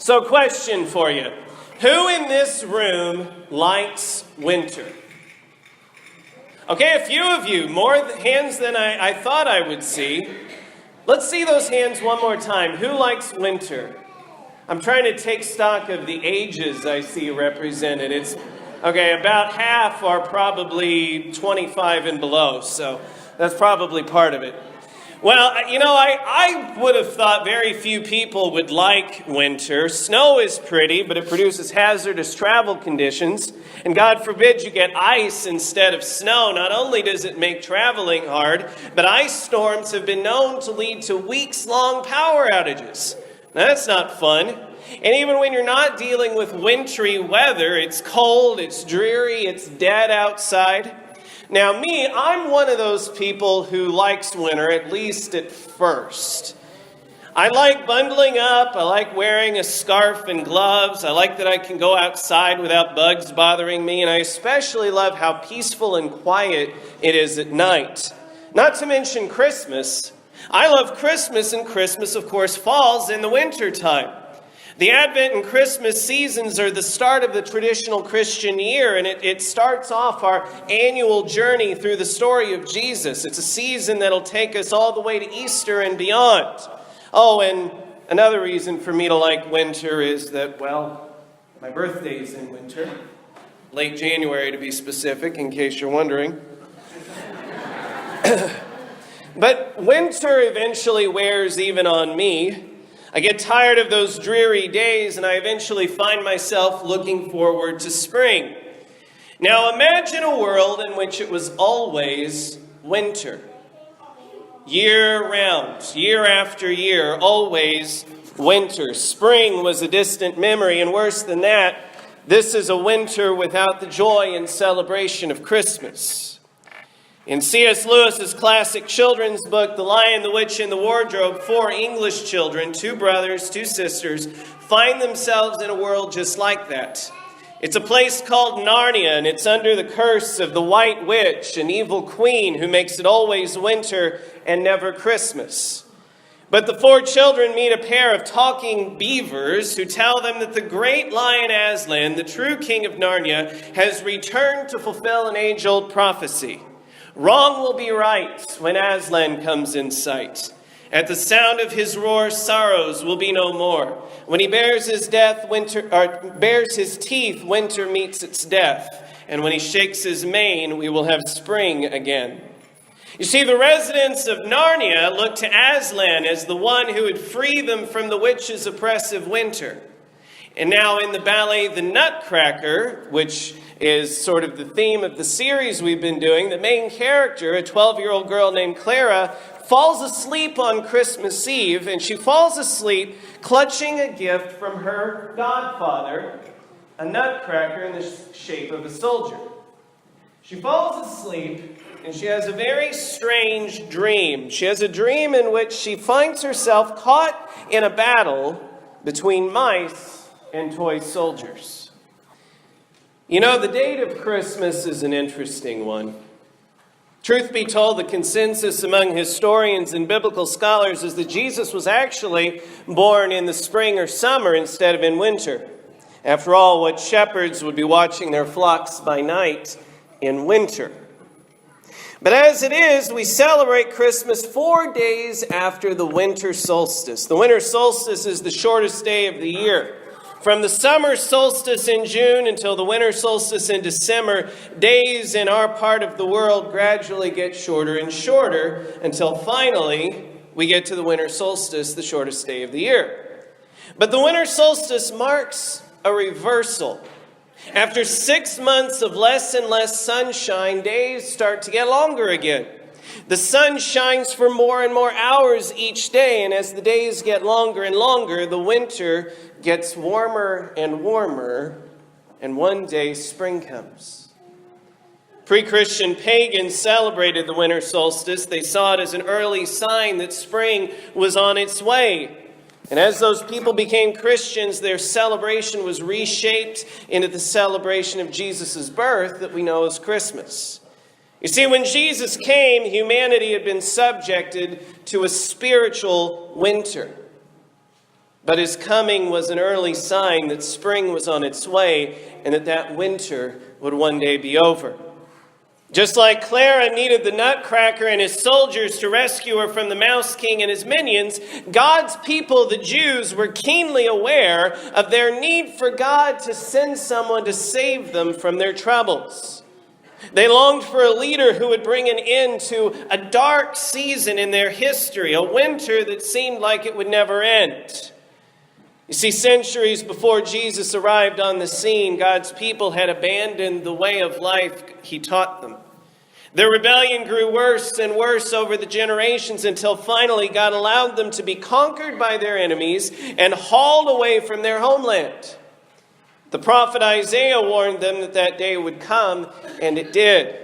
So, question for you. Who in this room likes winter? Okay, a few of you, more hands than I thought I would see. Let's see those hands one more time. Who likes winter? I'm trying to take stock of the ages I see represented. It's okay, about half are probably 25 and below, so that's probably part of it. Well, I would have thought very few people would like winter. Snow is pretty, but it produces hazardous travel conditions. And God forbid you get ice instead of snow. Not only does it make traveling hard, but ice storms have been known to lead to weeks-long power outages. Now, that's not fun. And even when you're not dealing with wintry weather, it's cold, it's dreary, it's dead outside. Now me, I'm one of those people who likes winter, at least at first. I like bundling up, I like wearing a scarf and gloves, I like that I can go outside without bugs bothering me, and I especially love how peaceful and quiet it is at night. Not to mention Christmas. I love Christmas, and Christmas, of course, falls in the winter time. The Advent and Christmas seasons are the start of the traditional Christian year, and it starts off our annual journey through the story of Jesus. It's a season that'll take us all the way to Easter and beyond. Oh, and another reason for me to like winter is that, well, my birthday's in winter. Late January, to be specific, in case you're wondering. But winter eventually wears even on me. I get tired of those dreary days, and I eventually find myself looking forward to spring. Now imagine a world in which it was always winter. Year round, year after year, always winter. Spring was a distant memory, and worse than that, this is a winter without the joy and celebration of Christmas. In C.S. Lewis's classic children's book, The Lion, the Witch, and the Wardrobe, 4 English children, 2 brothers, 2 sisters, find themselves in a world just like that. It's a place called Narnia, and it's under the curse of the White Witch, an evil queen who makes it always winter and never Christmas. But the 4 children meet a pair of talking beavers who tell them that the great lion Aslan, the true king of Narnia, has returned to fulfill an age-old prophecy. Wrong will be right when Aslan comes in sight. At the sound of his roar, sorrows will be no more. When he bares his teeth, winter meets its death. And when he shakes his mane, we will have spring again. You see, the residents of Narnia look to Aslan as the one who would free them from the witch's oppressive winter. And now in the ballet, The Nutcracker, which is sort of the theme of the series we've been doing, the main character, a 12-year-old girl named Clara, falls asleep on Christmas Eve, and she falls asleep clutching a gift from her godfather, a nutcracker in the shape of a soldier. She falls asleep, and she has a very strange dream. She has a dream in which she finds herself caught in a battle between mice and toy soldiers. You know, the date of Christmas is an interesting one. Truth be told, the consensus among historians and biblical scholars is that Jesus was actually born in the spring or summer instead of in winter. After all, what shepherds would be watching their flocks by night in winter? But as it is, we celebrate Christmas 4 days after the winter solstice. The winter solstice is the shortest day of the year. From the summer solstice in June until the winter solstice in December, days in our part of the world gradually get shorter and shorter until finally we get to the winter solstice, the shortest day of the year. But the winter solstice marks a reversal. After 6 months of less and less sunshine, days start to get longer again. The sun shines for more and more hours each day, and as the days get longer and longer, the winter gets warmer and warmer, and one day spring comes. Pre-Christian pagans celebrated the winter solstice. They saw it as an early sign that spring was on its way. And as those people became Christians, their celebration was reshaped into the celebration of Jesus' birth that we know as Christmas. You see, when Jesus came, humanity had been subjected to a spiritual winter. But his coming was an early sign that spring was on its way and that winter would one day be over. Just like Clara needed the Nutcracker and his soldiers to rescue her from the Mouse King and his minions, God's people, the Jews, were keenly aware of their need for God to send someone to save them from their troubles. They longed for a leader who would bring an end to a dark season in their history, a winter that seemed like it would never end. You see, centuries before Jesus arrived on the scene, God's people had abandoned the way of life he taught them. Their rebellion grew worse and worse over the generations until finally God allowed them to be conquered by their enemies and hauled away from their homeland. The prophet Isaiah warned them that that day would come, and it did.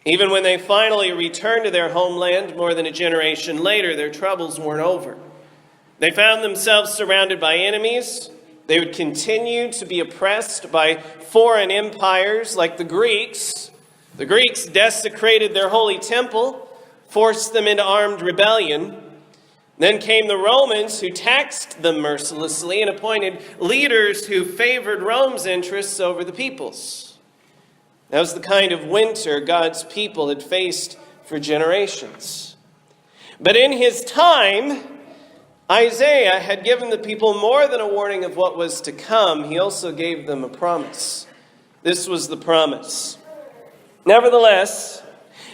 Even when they finally returned to their homeland more than a generation later, their troubles weren't over. They found themselves surrounded by enemies. They would continue to be oppressed by foreign empires like the Greeks. The Greeks desecrated their holy temple, forced them into armed rebellion. Then came the Romans, who taxed them mercilessly and appointed leaders who favored Rome's interests over the people's. That was the kind of winter God's people had faced for generations. But in his time, Isaiah had given the people more than a warning of what was to come. He also gave them a promise. This was the promise. Nevertheless,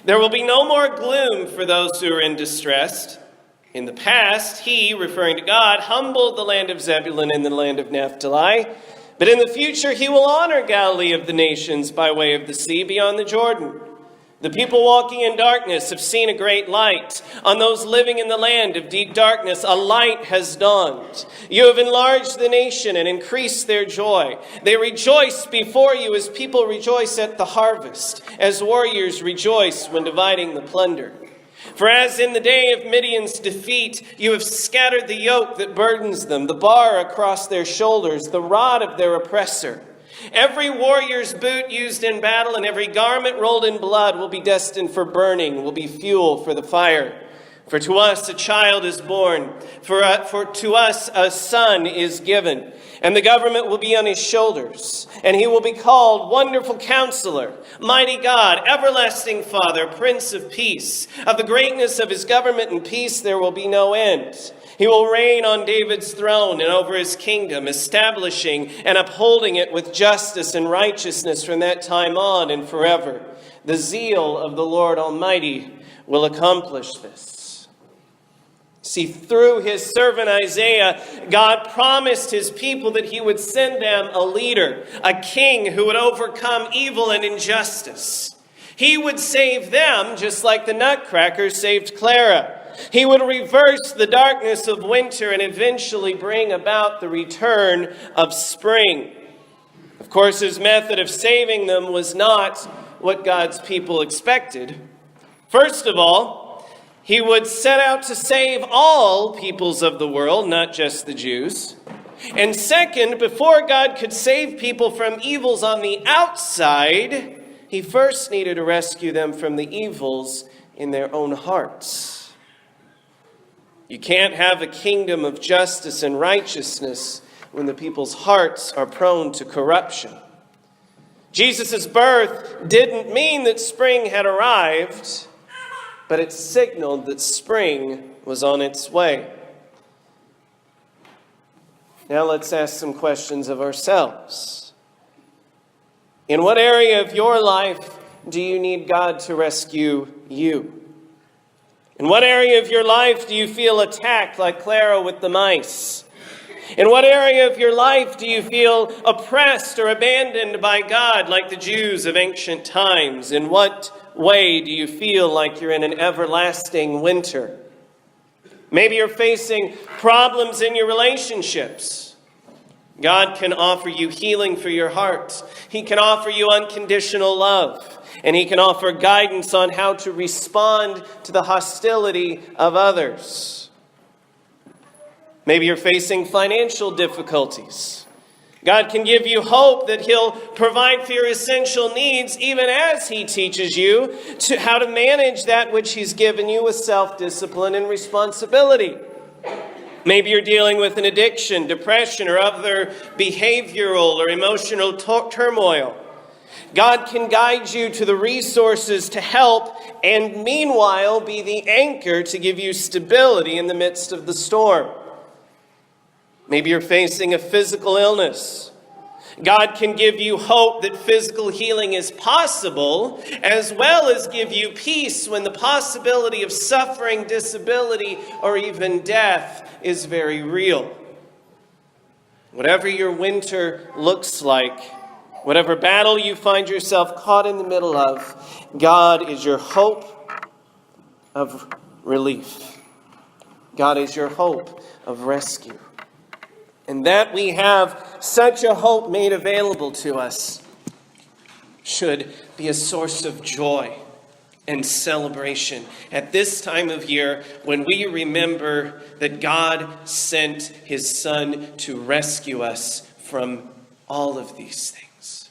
there will be no more gloom for those who are in distress. In the past, he, referring to God, humbled the land of Zebulun and the land of Naphtali. But in the future, he will honor Galilee of the nations by way of the sea beyond the Jordan. The people walking in darkness have seen a great light. On those living in the land of deep darkness, a light has dawned. You have enlarged the nation and increased their joy. They rejoice before you as people rejoice at the harvest, as warriors rejoice when dividing the plunder. For as in the day of Midian's defeat, you have scattered the yoke that burdens them, the bar across their shoulders, the rod of their oppressor. Every warrior's boot used in battle and every garment rolled in blood will be destined for burning, will be fuel for the fire. For to us a child is born, for to us a son is given, and the government will be on his shoulders, and he will be called Wonderful Counselor, Mighty God, Everlasting Father, Prince of Peace. Of the greatness of his government and peace there will be no end. He will reign on David's throne and over his kingdom, establishing and upholding it with justice and righteousness from that time on and forever. The zeal of the Lord Almighty will accomplish this. See, through his servant Isaiah, God promised his people that he would send them a leader, a king who would overcome evil and injustice. He would save them just like the Nutcracker saved Clara. He would reverse the darkness of winter and eventually bring about the return of spring. Of course, his method of saving them was not what God's people expected. First of all, he would set out to save all peoples of the world, not just the Jews. And second, before God could save people from evils on the outside, he first needed to rescue them from the evils in their own hearts. You can't have a kingdom of justice and righteousness when the people's hearts are prone to corruption. Jesus' birth didn't mean that spring had arrived, but it signaled that spring was on its way. Now let's ask some questions of ourselves. In what area of your life do you need God to rescue you? In what area of your life do you feel attacked like Clara with the mice? In what area of your life do you feel oppressed or abandoned by God like the Jews of ancient times? In what way do you feel like you're in an everlasting winter? Maybe you're facing problems in your relationships. God can offer you healing for your heart. He can offer you unconditional love. And he can offer guidance on how to respond to the hostility of others. Maybe you're facing financial difficulties. God can give you hope that he'll provide for your essential needs even as he teaches you how to manage that which he's given you with self-discipline and responsibility. Maybe you're dealing with an addiction, depression, or other behavioral or emotional turmoil. God can guide you to the resources to help and meanwhile be the anchor to give you stability in the midst of the storm. Maybe you're facing a physical illness. God can give you hope that physical healing is possible, as well as give you peace when the possibility of suffering, disability, or even death is very real. Whatever your winter looks like, whatever battle you find yourself caught in the middle of, God is your hope of relief. God is your hope of rescue. And that we have such a hope made available to us should be a source of joy and celebration at this time of year when we remember that God sent his Son to rescue us from all of these things.